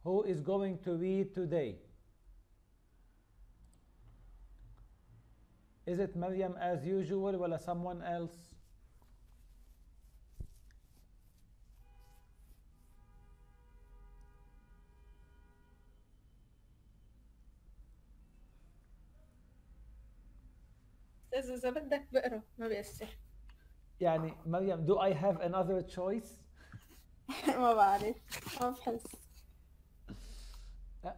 Who is going to read today? Is it Maryam as usual ولا someone else? إذا بدك بقرا ما بيأثر. يعني مريم, do I have another choice? ما بعرف ما بحس.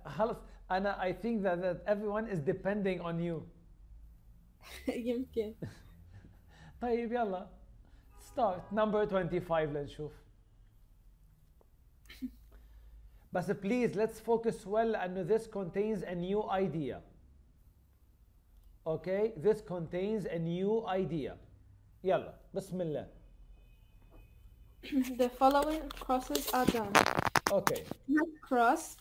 خلص أنا I think that everyone is depending on you. يمكن. طيب يلا start number 25 لنشوف. بس please let's focus well لأنه this contains a new idea. Okay, this contains a new idea. يلا بسم الله. The following crosses are done. Okay. Cross,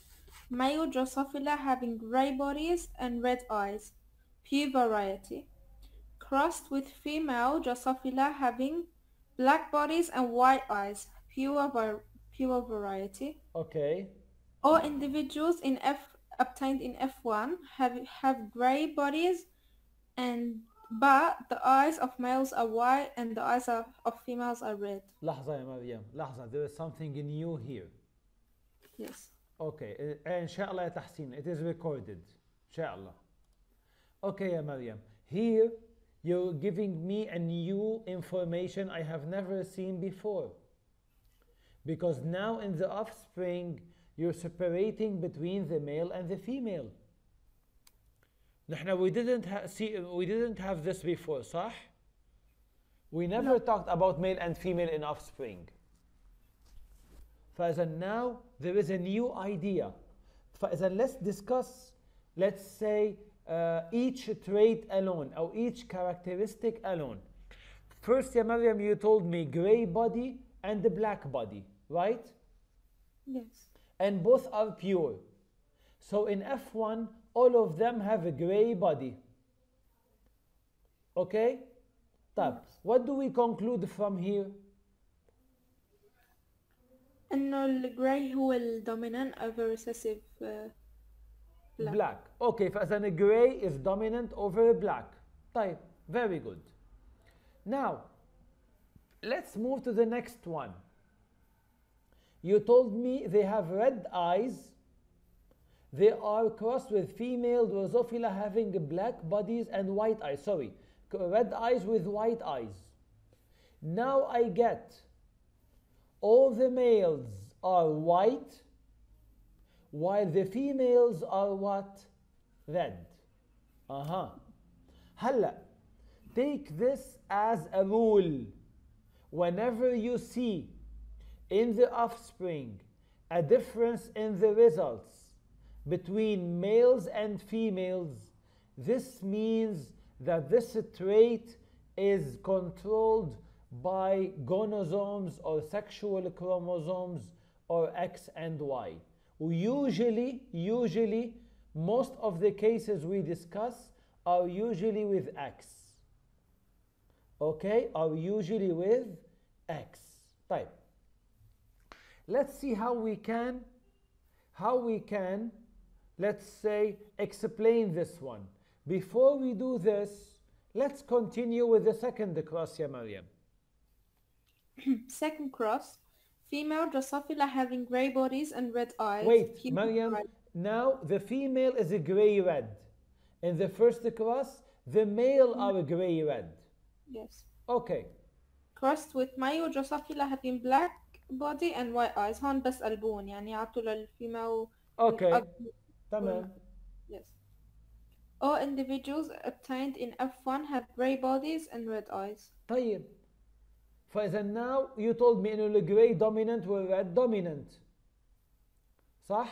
male Drosophila having grey bodies and red eyes, pure variety. Crossed with female Drosophila having black bodies and white eyes, pure variety. Okay. All individuals in obtained in F1 have grey bodies, but the eyes of males are white and the eyes of females are red. لحظة يا مريم, لحظة, there is something new here. Yes. Okay, إن شاء الله يا تحسين, it is recorded. إن شاء الله. Okay يا مريم, here you're giving me a new information I have never seen before. Because now in the offspring, you're separating between the male and the female. نحن we didn't have this before, صح? We never talked about male and female in offspring. فإذا now there is a new idea. فإذا let's discuss, let's say each trait alone or each characteristic alone. First يا مريم, you told me gray body and the black body, right? Yes. And both are pure. So in F1, all of them have a gray body. Okay? طيب, what do we conclude from here? إنه الجراي هو الdominant over recessive black. Okay, فإذا gray is dominant over black. طيب, very good. Now, let's move to the next one. You told me they have red eyes. They are crossed with female Drosophila having black bodies and white eyes. Sorry, red eyes with white eyes. Now I get all the males are white, while the females are what? Red. هلا, take this as a rule. Whenever you see in the offspring a difference in the results between males and females, this means that this trait is controlled by gonosomes or sexual chromosomes or X and Y. Usually, most of the cases we discuss are usually with X. Okay, are usually with X. طيب. Let's see how we can, let's say, explain this one. Before we do this, let's continue with the second cross, ya Maryam. Second cross, female Drosophila having grey bodies and red eyes. Wait, Maryam, now the female is a grey-red. In the first cross, the male are grey-red. Yes. Okay. Crossed with male Drosophila having black body and white eyes. هون بس قلبون يعني يعطوا للفيميل. Okay. تمام. Yes. All individuals obtained in F1 have grey bodies and red eyes. طيب. فإذا now you told me إنه الجراي dominant والred dominant. صح؟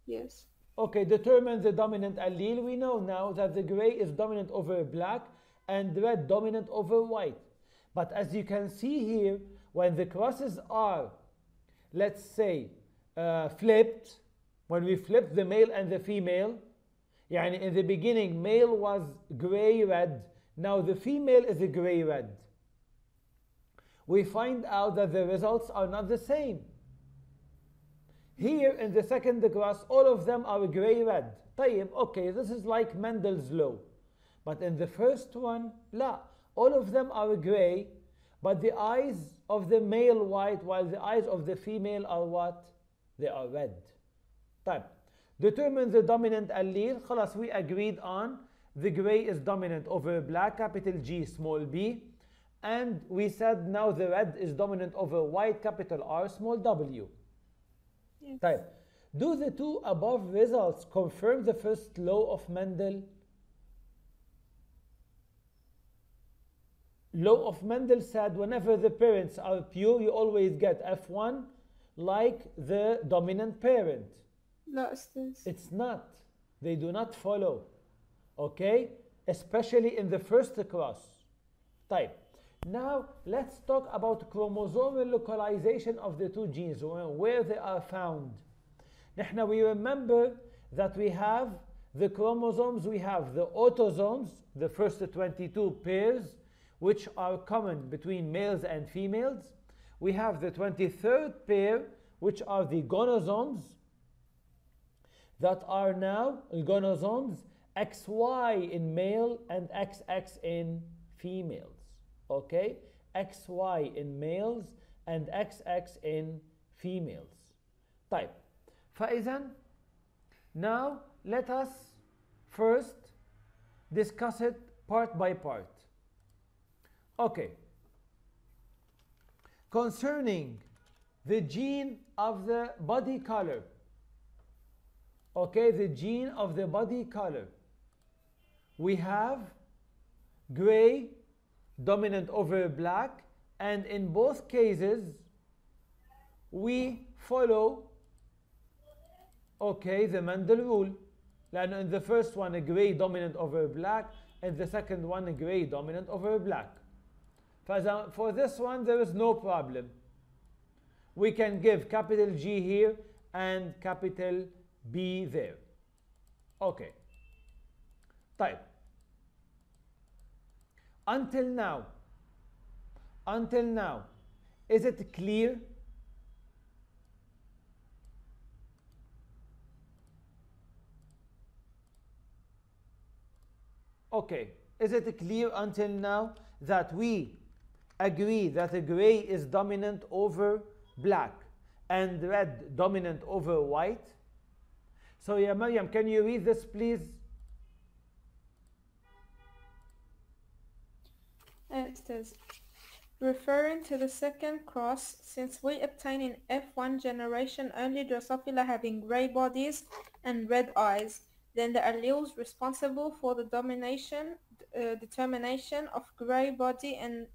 Yes. Okay, determine the dominant allele. We know now that the gray is dominant over black and red dominant over white. But as you can see here, when the crosses are, let's say, flipped, when we flip the male and the female, يعني in the beginning male was gray-red, now the female is a gray-red. We find out that the results are not the same. Here in the second cross, all of them are gray-red. طيب, okay, this is like Mendel's law. But in the first one, لا, all of them are gray, but the eyes of the male white, while the eyes of the female are what? They are red. طيب, determine the dominant allele. خلاص, we agreed on the gray is dominant over black, capital G, small b. And we said now the red is dominant over white, capital R, small w. Yes. طيب, do the two above results confirm the first law of Mendel? Law of Mendel said whenever the parents are pure, you always get F1 like the dominant parent. لا أستاذ. It's not. They do not follow. Okay? Especially in the first cross. طيب. Now, let's talk about chromosomal localization of the two genes, where they are found. Now, we remember that we have the chromosomes, we have the autosomes, the first 22 pairs, which are common between males and females. We have the 23rd pair, which are the gonosomes, that are now gonosomes XY in male and XX in females. Okay, XY in males and XX in females. طيب, فإذا now let us first discuss it part by part. Okay, concerning the gene of the body color. Okay, the gene of the body color. We have gray dominant over black, and in both cases we follow, okay, the Mendel rule. لأنه in the first one a gray dominant over black, and the second one a gray dominant over black. For this one there is no problem. We can give capital G here and capital B there. Okay. طيب. Until now, is it clear? Okay, is it clear until now that we agree that the gray is dominant over black and red dominant over white? So, yeah, Maryam, can you read this, please? It says, referring to the second cross, since we obtain in F1 generation only Drosophila having grey bodies and red eyes, then the alleles responsible for the determination of grey body and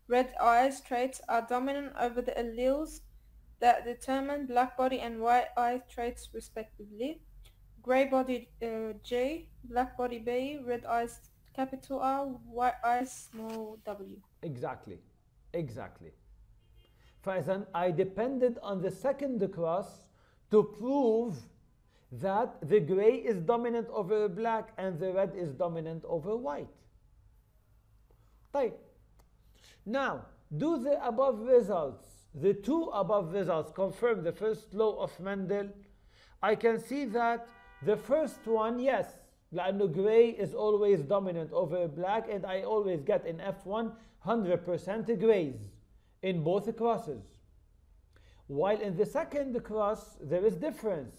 red eyes traits are dominant over the alleles that determine black body and white eye traits respectively. Grey body J, black body B, red eyes capital R, white eyes small w. Exactly. فإذا I depended on the second cross to prove that the gray is dominant over black and the red is dominant over white. طيب. Now, do the above results, the two above results, confirm the first law of Mendel? I can see that the first one, yes, لأنه gray is always dominant over black, and I always get in F1 100% grays in both crosses. While in the second cross, there is difference.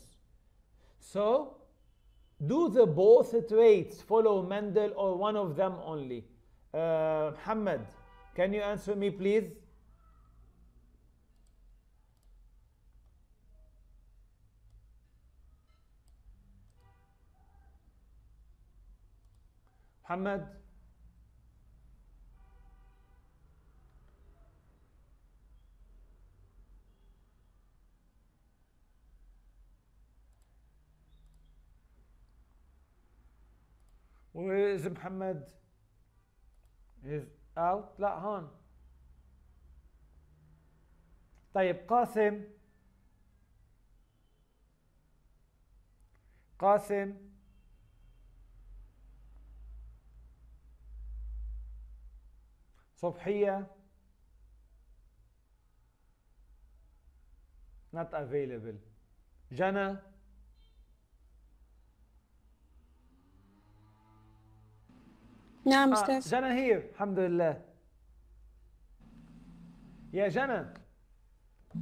So, do the both traits follow Mendel or one of them only? Muhammad, can you answer me, please? Muhammad? Where is Muhammad? He's out? لا هون. طيب قاسم. صبحية. Not available. جنى. نعم أستاذ. جنى here. الحمد لله. يا جنى.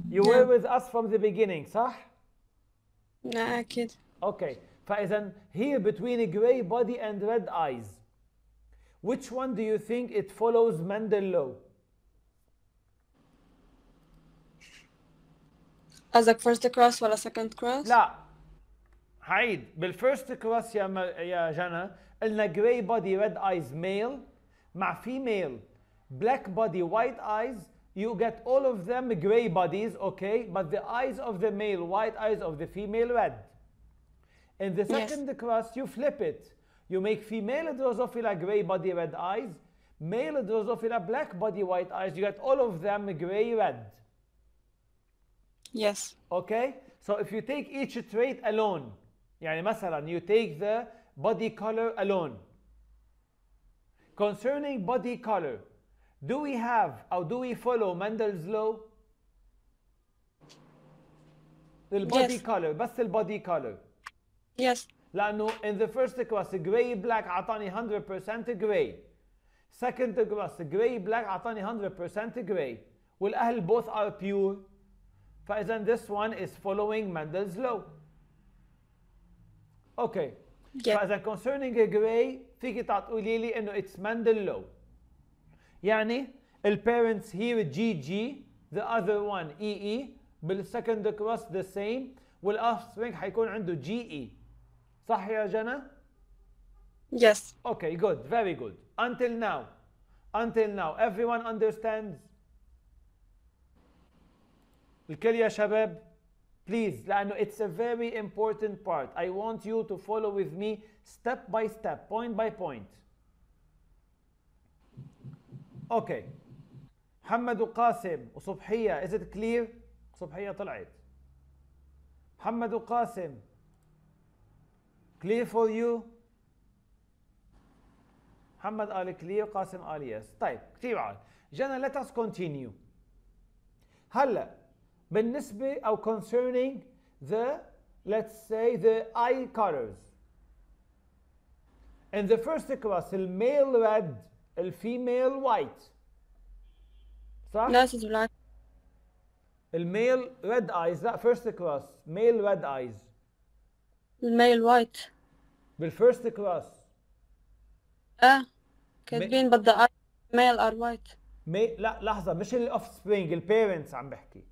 You were with us from the beginning, صح؟ نعم أكيد. Okay. فإذا here between gray body and red eyes, which one do you think it follows Mendel law? قصدك first cross ولا second cross؟ لا. هعيد. بالفيرست كروس يا جنى قلنا gray body red eyes male مع female black body white eyes. You get all of them gray bodies, okay? But the eyes of the male white, eyes of the female red. In the second cross, you flip it. You make female Drosophila gray body red eyes, male Drosophila black body white eyes. You get all of them gray red. Yes. Okay? So if you take each trait alone, يعني مثلا you take the body color alone. Concerning body color, do we have or do we follow Mendel's law? البودي color بس البودي color. Yes. لأنه in the first class gray black أعطاني 100% gray. Second class gray black أعطاني 100% gray. والأهل both are pure. فإذا this one is following Mendel's law. Okay. Yeah. فإذا concerning a gray فيك تقولي لي إنه it's Mendel law. يعني الparents here GG, the other one EE, بالsecond cross the same, والoffspring حيكون عنده GE. صح يا جنى؟ Yes. Okay, good, very good. Until now, everyone understands? الكل يا شباب؟ Please, لأنه it's a very important part. I want you to follow with me step by step, point by point. Okay. محمد وقاسم وصبحية, is it clear؟ صبحية طلعت. محمد وقاسم, clear for you؟ محمد قال clear, قاسم قال yes. طيب كثير عال. جنى let us continue. هلا بالنسبة أو concerning the, let's say the eye colors. In the first class, المale red, الفيميل وايت. صح؟ لا أستاذ بالعكس. الميل ريد ايز. لا فيرست كلاس ميل ريد ايز. الميل وايت. بالفيرست كلاس. كاتبين but the male are white. لا لحظة مش الاوف سبرينج البيرنتس عم بحكي.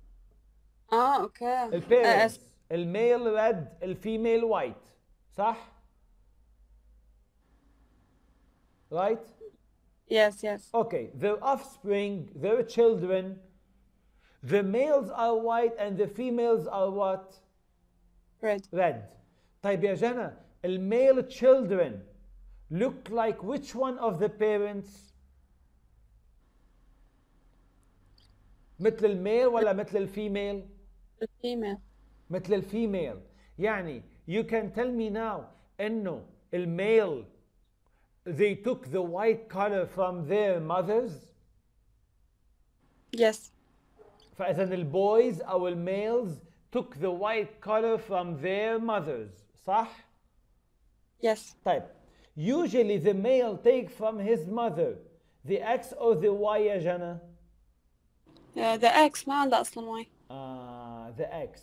اوكي. البيرنتس الميل ريد الفيميل وايت. صح؟ Right? Yes. Okay, their offspring, their children, the males are white and the females are what? Red. طيب يا جنى, المale children look like which one of the parents? مثل الميل ولا مثل الفيميل؟ الفيميل. مثل الفيميل. يعني you can tell me now إنه الميل they took the white color from their mothers. Yes. فإذا البويز أو الميلز took the white color from their mothers. صح؟ Yes. طيب usually the male take from his mother the X or the Y يا جنى؟ the X ما عنده أصلا Y. The X.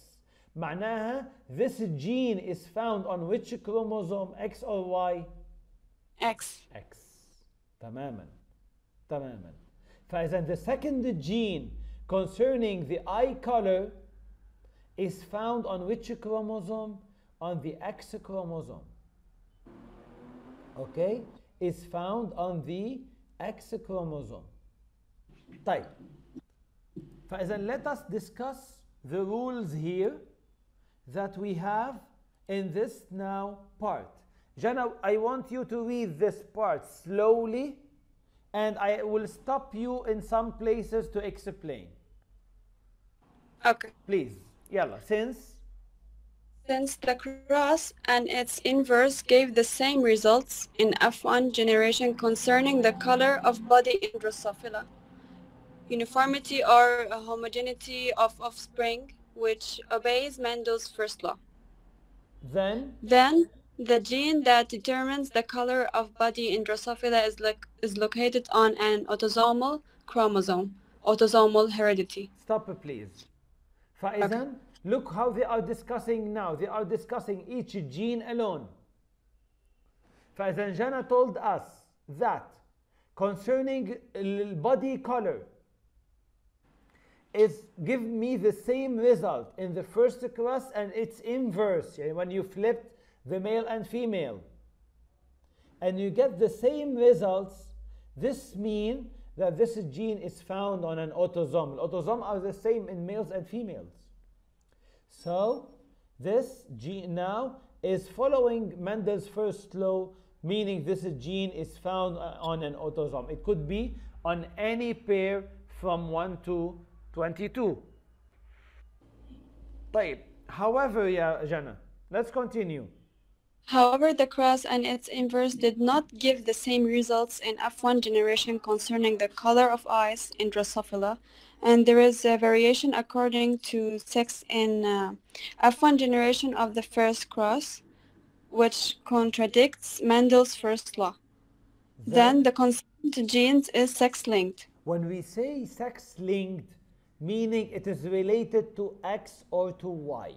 معناها this gene is found on which chromosome, X or Y? X. تماما. فإذا the second gene concerning the eye color is found on which chromosome? On the X chromosome. Okay? Is found on the X chromosome. طيب. فإذا let us discuss the rules here that we have in this now part. Jana, I want you to read this part slowly and I will stop you in some places to explain. Okay. Please. Yalla. Since the cross and its inverse gave the same results in F1 generation concerning the color of body in Drosophila, uniformity or homogeneity of offspring, which obeys Mendel's first law. Then Then, the gene that determines the color of body in Drosophila is located on an autosomal chromosome, autosomal heredity. stop it, please. Okay. فإذا look how they are discussing now. They are discussing each gene alone. فإذا Jana told us that concerning body color is give me the same result in the first cross and its inverse. When you flipped the male and female and you get the same results, this means that this gene is found on an autosome. Autosomes are the same in males and females. So this gene now is following Mendel's first law, meaning this gene is found on an autosome. It could be on any pair from 1 to 22. طيب. However, يا Jana, let's continue. However, the cross and its inverse did not give the same results in F1 generation concerning the color of eyes in Drosophila, and there is a variation according to sex in F1 generation of the first cross, which contradicts Mendel's first law. Then the consent genes is sex-linked. When we say sex-linked, meaning it is related to X or to Y.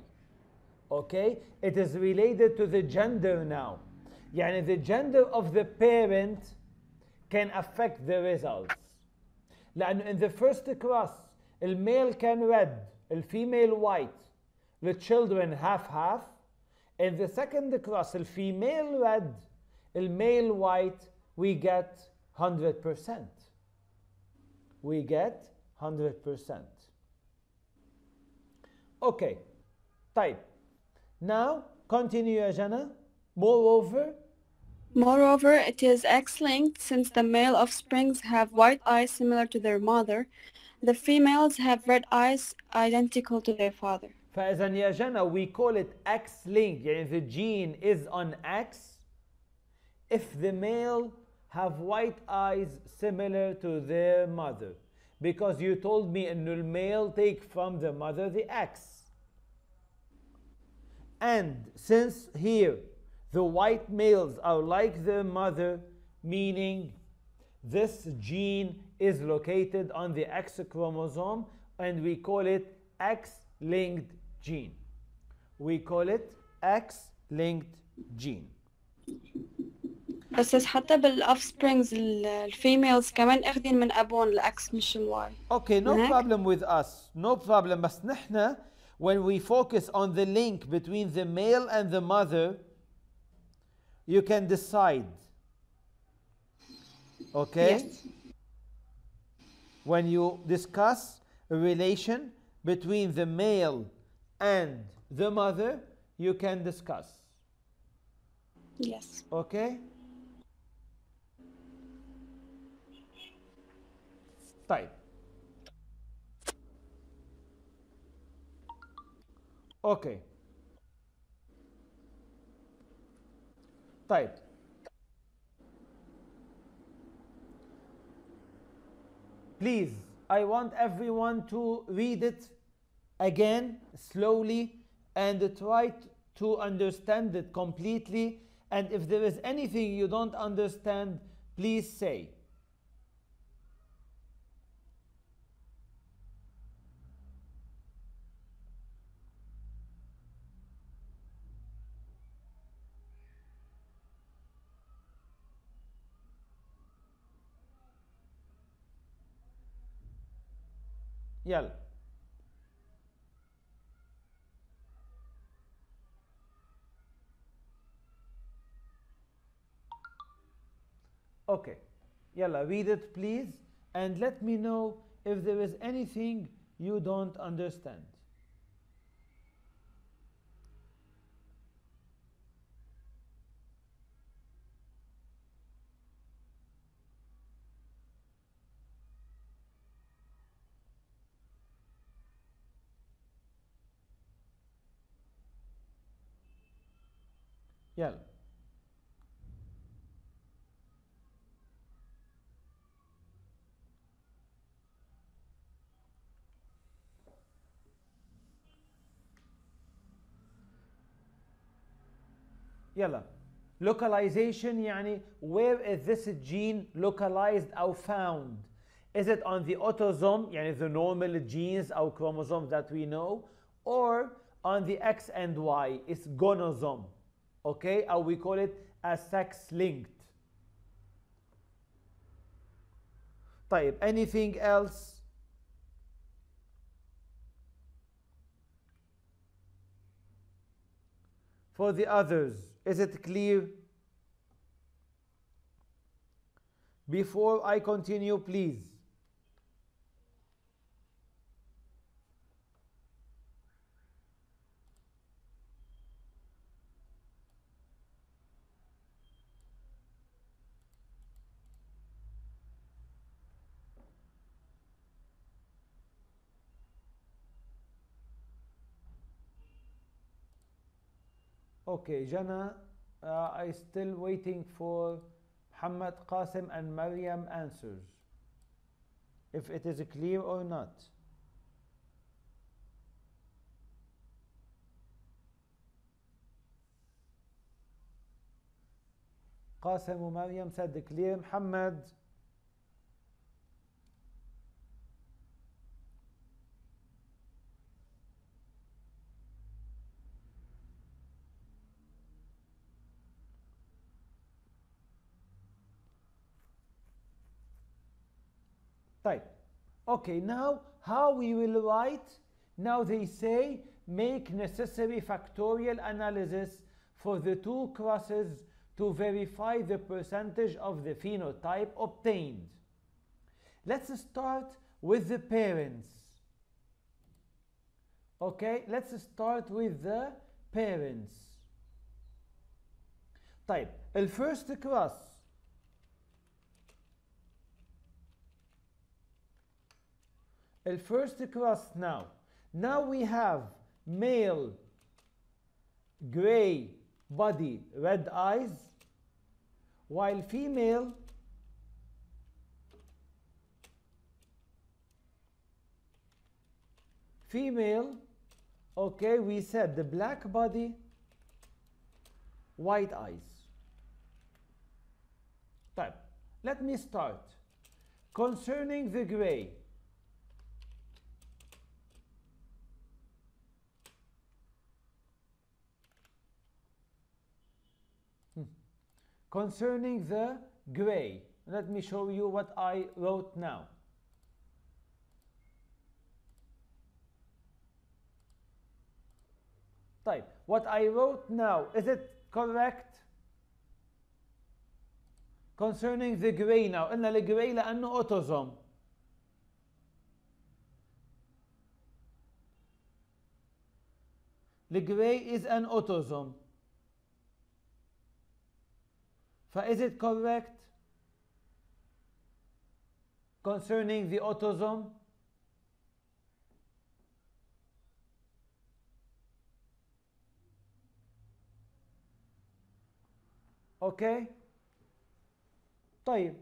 Okay? It is related to the gender now. يعني the gender of the parent can affect the results. لأنه in the first cross, المale can red, الfemale white, the children half-half. In the second cross, الfemale red, المale white, we get 100%. We get 100%. Okay. طيب. Now, continue يا Jana. Moreover, it is X-linked since the male offsprings have white eyes similar to their mother. The females have red eyes identical to their father. فإذا يا Jana, we call it X-linked. يعني the gene is on X if the male have white eyes similar to their mother. Because you told me إنه المale take from the mother the X. And since here the white males are like their mother, meaning this gene is located on the X chromosome, and we call it X-linked gene. We call it X-linked gene. بس حتى بالoffsprings الفيميلز كمان اخذين من ابون الاكس مش الواي. Okay, no problem with us. No problem. بس نحن when we focus on the link between the male and the mother, you can decide. Okay? Yes. When you discuss a relation between the male and the mother, you can discuss. Yes. Okay? طيب. Okay. طيب. Please, I want everyone to read it again slowly and try to understand it completely. And if there is anything you don't understand, please say. يلا. Okay. Yalla, read it please and let me know if there is anything you don't understand. يلا. يلا. Localization يعني where is this gene localized أو found? Is it on the autosome يعني the normal genes أو chromosomes that we know, or on the X and Y? It's gonosome. Okay, or we call it a sex linked. طيب, anything else? For the others, is it clear? Before I continue, please. Okay, Jana, I still waiting for Muhammad, Qasim and Maryam answers. If it is clear or not. Qasim and Maryam said clear. Muhammad. Type. Okay, now how we will write? Now they say make necessary factorial analysis for the two crosses to verify the percentage of the phenotype obtained. Let's start with the parents. Okay, let's start with the parents. طيب, الفيرست cross. الفيرست cross now. Now we have male, gray body, red eyes, while female, okay, we said the black body, white eyes. طيب, let me start. Concerning the gray, concerning the gray, let me show you what I wrote now. طيب, what I wrote now, is it correct? Concerning the gray now, قلنا الجراي لأنه autosome. The gray is an autosome. Is it correct? Concerning the autosome? Okay? طيب.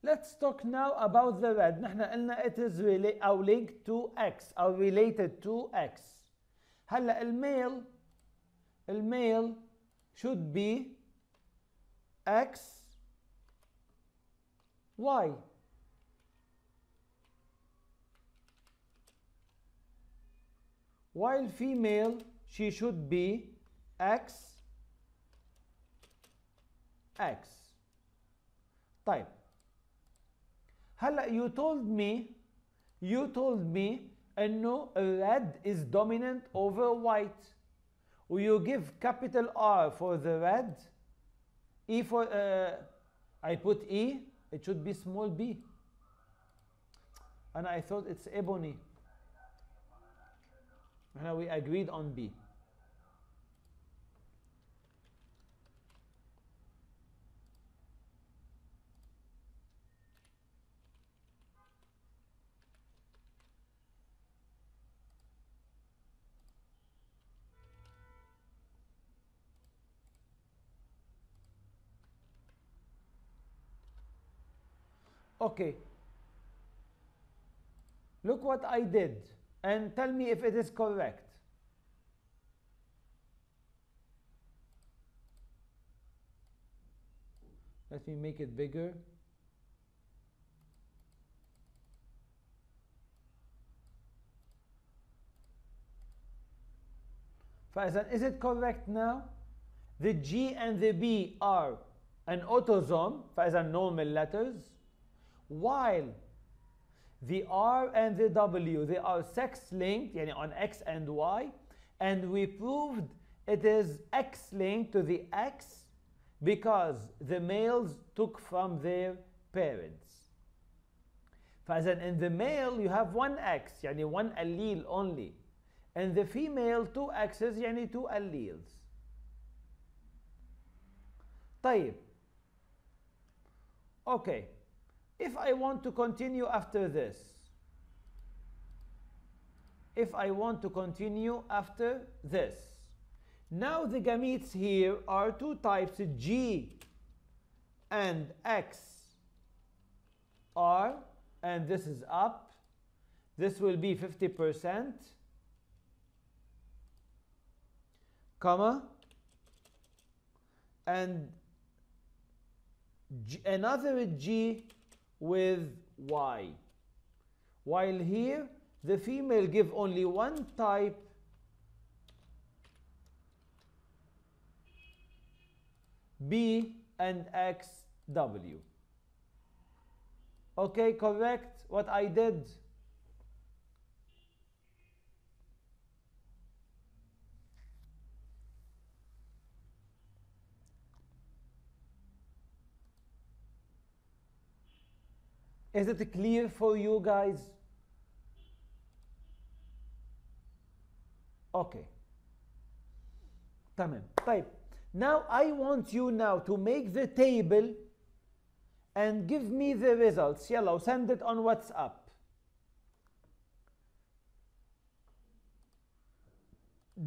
Let's talk now about the red. نحن قلنا it is linked to X or related to X. هلا الميل should be X Y. While female, she should be X X. طيب, هلا you told me انه red is dominant over white. You give capital R for the red, E for I put E, it should be small b, and I thought it's ebony. Now we agreed on B. Okay, look what I did. and tell me if it is correct. Let me make it bigger. فإذا is it correct now? The G and the B are an autosome, فإذا normal letters, while the R and the W, they are sex-linked, يعني on X and Y, and we proved it is X-linked to the X because the males took from their parents. فإذا in the male you have one X, يعني one allele only. And the female two X's, يعني two alleles. طيب. Okay. If I want to continue after this, now the gametes here are two types, G and X are, and this is up. This will be 50%, comma, and another G with Y. While here, the female give only one type, B and XW. Okay, correct what I did? Is it clear for you guys? Okay. تمام. طيب. Now I want you now to make the table and give me the results. يلا send it on WhatsApp.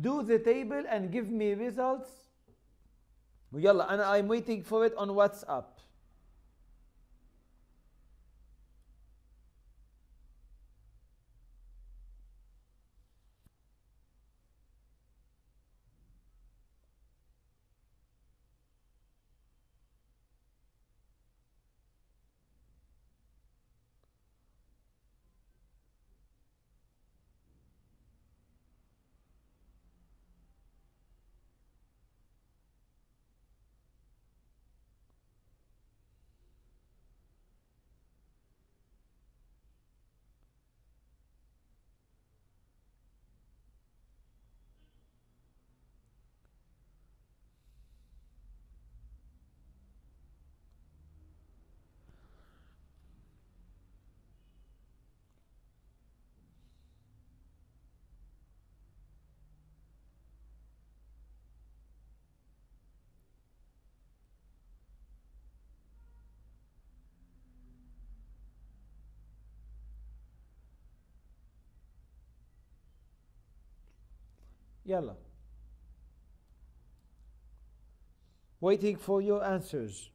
Do the table and give me results. يلا I'm waiting for it on WhatsApp. يلا. Waiting for your answers.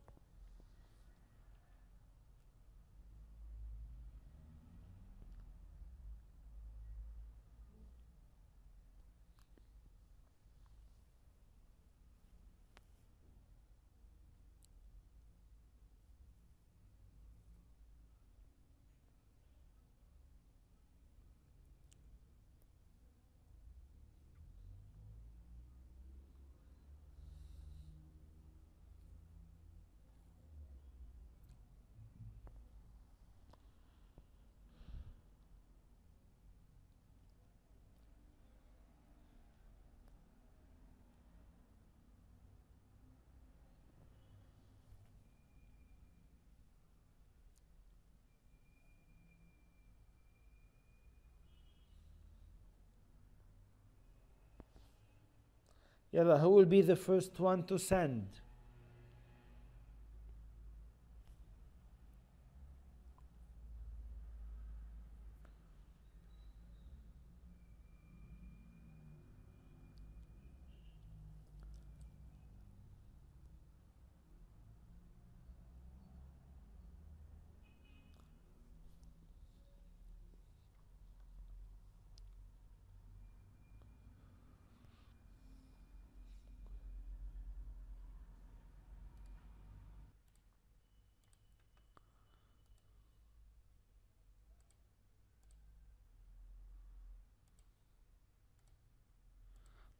يلا, who will be the first one to send?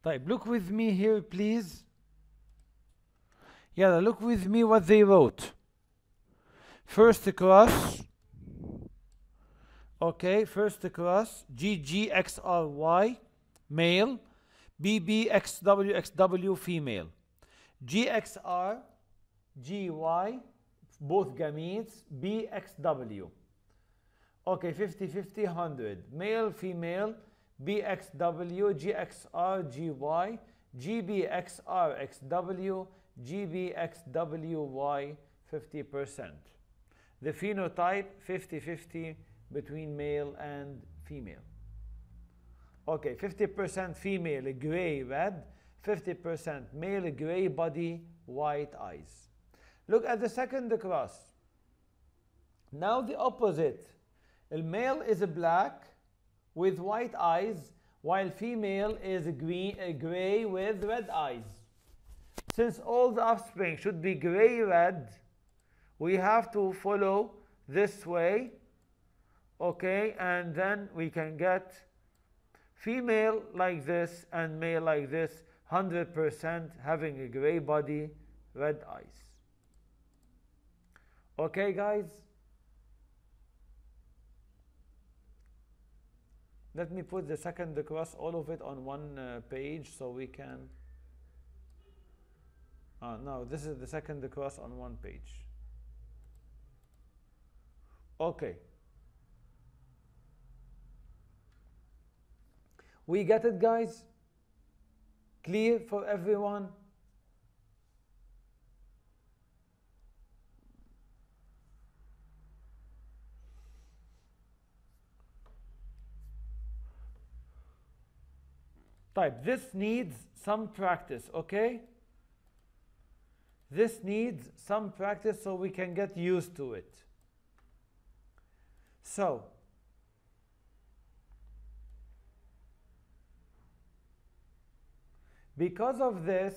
طيب look with me here please. Yeah, look with me what they wrote. First cross, okay, first cross GGXRY male, BBXWXW female, GXR GY both gametes, BXW. Okay, 50-50, 100. Male, female, BXW, GXR, GY, GBXRXW, GBXWY, 50%. The phenotype, 50-50 between male and female. Okay, 50% female, gray, red, 50% male, gray body, white eyes. Look at the second cross. Now the opposite. The male is black with white eyes, while female is gray with red eyes. Since all the offspring should be gray-red, we have to follow this way, okay, and then we can get female like this and male like this, 100% having a gray body, red eyes. Okay, guys? Let me put the second cross, all of it on one page so we can... no, this is the second cross on one page. Okay. We get it, guys? Clear for everyone? Type. This needs some practice, okay? This needs some practice so we can get used to it. So, because of this,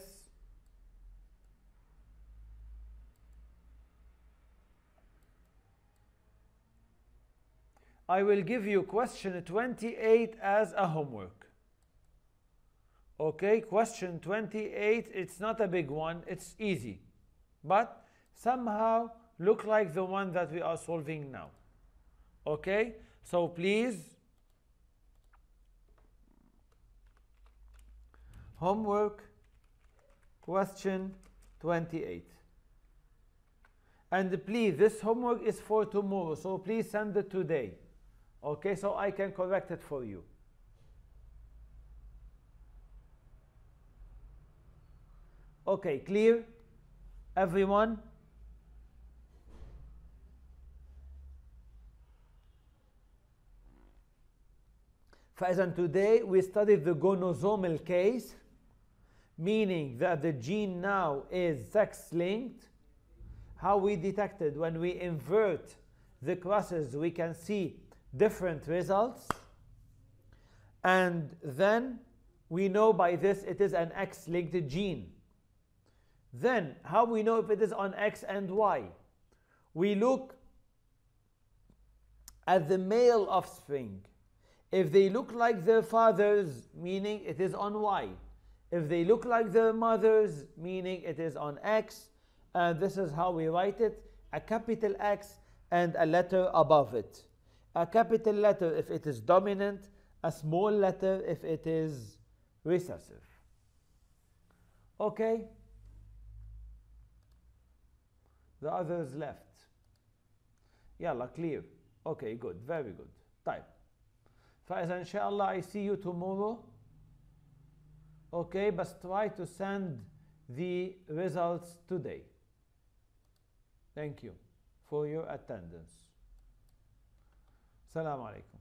I will give you question 28 as a homework. Okay, question 28, it's not a big one, it's easy. But somehow look like the one that we are solving now. Okay, so please, homework, question 28. And please, this homework is for tomorrow, so please send it today. Okay, so I can correct it for you. Okay, clear? Everyone? فإذا today we studied the gonosomal case, meaning that the gene now is sex-linked. How we detected when we invert the crosses, we can see different results. And then we know by this it is an X-linked gene. Then, how we know if it is on X and Y? We look at the male offspring. If they look like their fathers, meaning it is on Y. If they look like their mothers, meaning it is on X. And this is how we write it, a capital X and a letter above it. A capital letter if it is dominant, a small letter if it is recessive. Okay? The others left. Yalla, clear. Okay, good, very good. طيب. فإذا إن شاء الله I see you tomorrow. Okay, but try to send the results today. Thank you for your attendance. Assalamu alaikum.